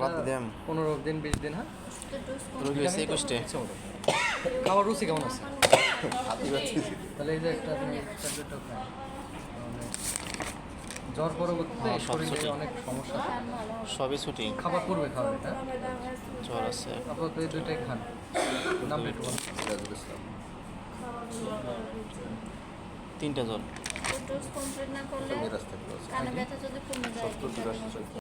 বাদ দিলাম 15 দিন 20 দিন। হ্যাঁ রোগী হয়েছে 21টে খাবার রুচি কেমন আছে? হাতি বাচ্চি তাহলে এই যে একটা আপনি ট্যাবলেটটা খান, তাহলে জ্বর পরবর্তীতে হ্যাঁ, সব শরীরে ছুটি। অনেক সমস্যা থাকে। সবই ছুটি খাবার পূর্বে খাবেন এটা, জ্বর আছে আপাতত এই দুইটাই খান। নাম একটু বলুন। সিরাজুল ইসলাম 3টা জ্বর ডোজ কমপ্লিট না করলে মিরাজ থেকে কানে ব্যথা যদি কমে যায় 70 82